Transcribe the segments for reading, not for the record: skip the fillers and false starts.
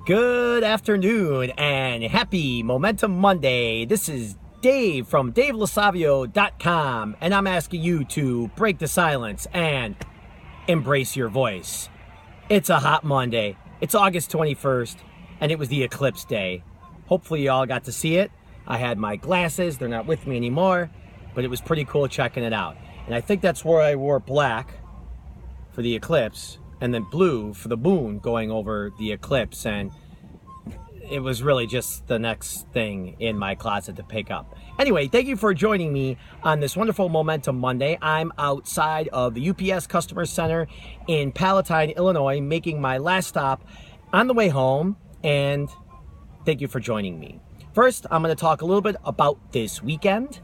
Good afternoon and happy Momentum Monday. This is Dave from LoSavio.com, and I'm asking you to break the silence and embrace your voice. It's a hot Monday. It's August 21st, and it was the Eclipse day. Hopefully you all got to see it. I had my glasses. They're not with me anymore, but it was pretty cool checking it out. And I think that's where I wore black for the eclipse and then blue for the moon going over the eclipse, and it was really just the next thing in my closet to pick up. Anyway, thank you for joining me on this wonderful Momentum Monday. I'm outside of the UPS Customer Center in Palatine, Illinois, making my last stop on the way home, and thank you for joining me. First, I'm going to talk a little bit about this weekend.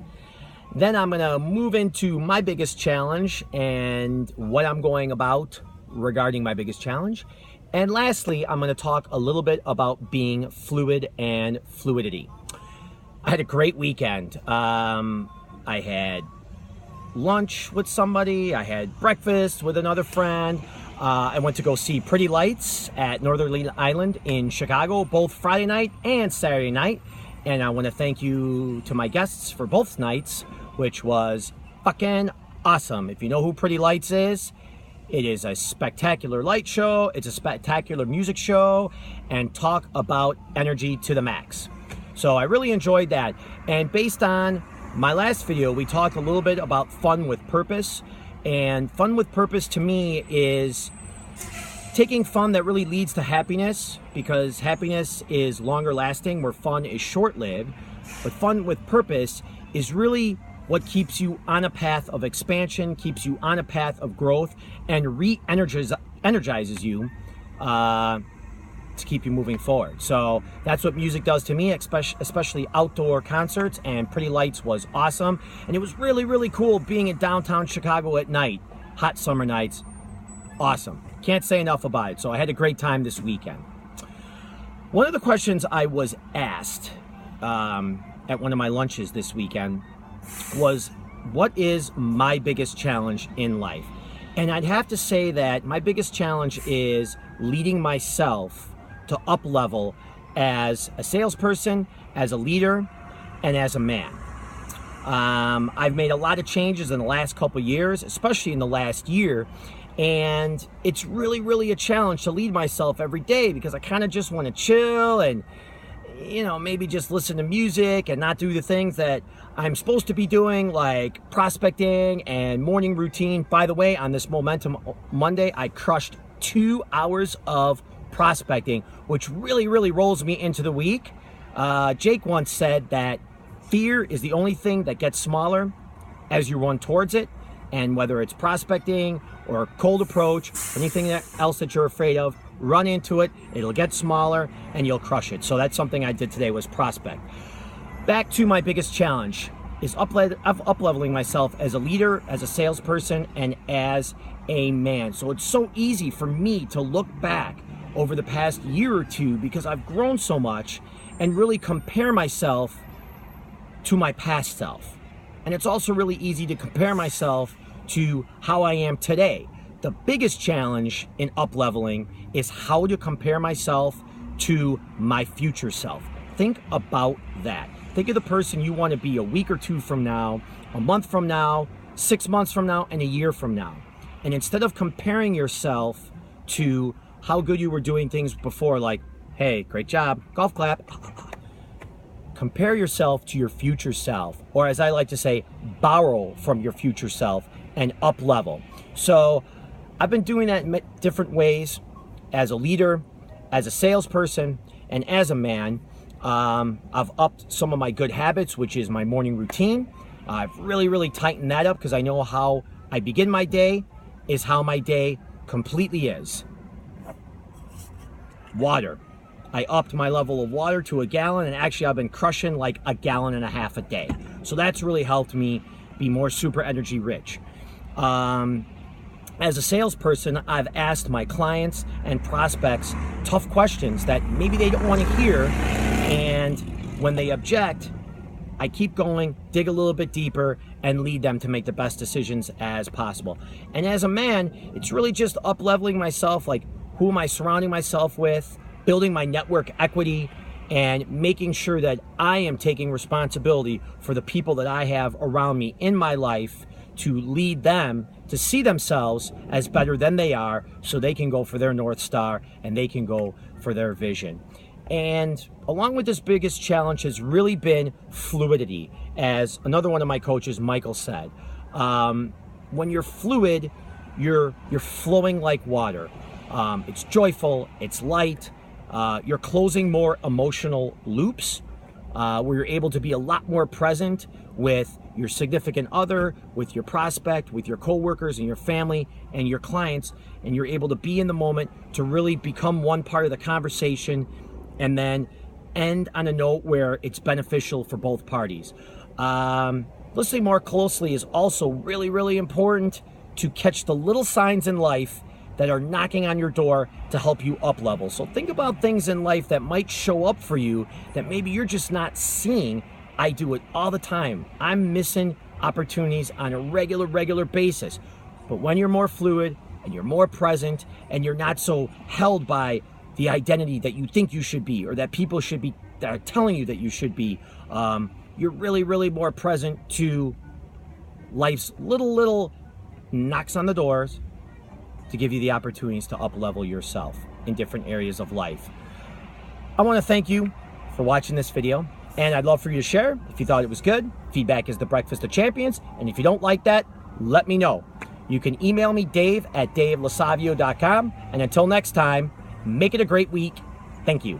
Then I'm going to move into my biggest challenge and what I'm going about regarding my biggest challenge. And lastly, I'm going to talk a little bit about being fluid and fluidity. I had a great weekend. I had lunch with somebody. I had breakfast with another friend. I went to go see Pretty Lights at Northern Island in Chicago, both Friday night and Saturday night. And I want to thank you to my guests for both nights, which was fucking awesome. If you know who Pretty Lights is, it is a spectacular light show. It's a spectacular music show, and talk about energy to the max. So I really enjoyed that. And based on my last video, we talked a little bit about fun with purpose. And fun with purpose to me is taking fun that really leads to happiness, because happiness is longer lasting where fun is short-lived. But fun with purpose is really what keeps you on a path of expansion, keeps you on a path of growth, and energizes you to keep you moving forward. So that's what music does to me, especially outdoor concerts, and Pretty Lights was awesome. And it was really, really cool being in downtown Chicago at night, hot summer nights. Awesome. Can't say enough about it. So I had a great time this weekend. One of the questions I was asked at one of my lunches this weekend was, what is my biggest challenge in life? And I'd have to say that my biggest challenge is leading myself to up level as a salesperson, as a leader, and as a man. I've made a lot of changes in the last couple years, especially in the last year, and it's really, really a challenge to lead myself every day, because I kind of just want to chill and, you know, maybe just listen to music and not do the things that I'm supposed to be doing, like prospecting and morning routine. By the way, on this Momentum Monday, I crushed 2 hours of prospecting, which really, really rolls me into the week. Jake once said that fear is the only thing that gets smaller as you run towards it. And whether it's prospecting or cold approach, anything else that you're afraid of, run into it, it'll get smaller, and you'll crush it. So that's something I did today, was prospect. Back to my biggest challenge is up-leveling myself as a leader, as a salesperson, and as a man. So it's so easy for me to look back over the past year or two, because I've grown so much, and really compare myself to my past self. And it's also really easy to compare myself to how I am today. The biggest challenge in up-leveling is how to compare myself to my future self. Think about that. Think of the person you want to be a week or two from now, a month from now, 6 months from now, and a year from now. And instead of comparing yourself to how good you were doing things before, like, hey, great job, golf clap, compare yourself to your future self, or as I like to say, borrow from your future self and up level. So I've been doing that in different ways, as a leader, as a salesperson, and as a man. I've upped some of my good habits, which is my morning routine. I've really, really tightened that up, because I know how I begin my day is how my day completely is. Water. I upped my level of water to 1 gallon, and actually I've been crushing like 1.5 gallons a day. So that's really helped me be more super energy rich. As a salesperson, I've asked my clients and prospects tough questions that maybe they don't want to hear, and when they object, I keep going, dig a little bit deeper, and lead them to make the best decisions as possible. And as a man, it's really just up-leveling myself, like, who am I surrounding myself with? building my network equity, and making sure that I am taking responsibility for the people that I have around me in my life to lead them to see themselves as better than they are so they can go for their North Star and they can go for their vision. And along with this biggest challenge has really been fluidity. As another one of my coaches, Michael, said, when you're fluid, you're flowing like water. It's joyful, it's light. You're closing more emotional loops where you're able to be a lot more present with your significant other, with your prospect, with your coworkers and your family and your clients, and you're able to be in the moment to really become one part of the conversation and then end on a note where it's beneficial for both parties. Listening more closely is also really, really important to catch the little signs in life that are knocking on your door to help you up level. So think about things in life that might show up for you that maybe you're just not seeing. I do it all the time. I'm missing opportunities on a regular basis. But when you're more fluid and you're more present and you're not so held by the identity that you think you should be or that people should be, that are telling you that you should be, you're really more present to life's little knocks on the doors to give you the opportunities to up-level yourself in different areas of life. I want to thank you for watching this video, and I'd love for you to share if you thought it was good. Feedback is the breakfast of champions, and if you don't like that, let me know. You can email me, Dave@DaveLoSavio.com, and until next time, make it a great week. Thank you.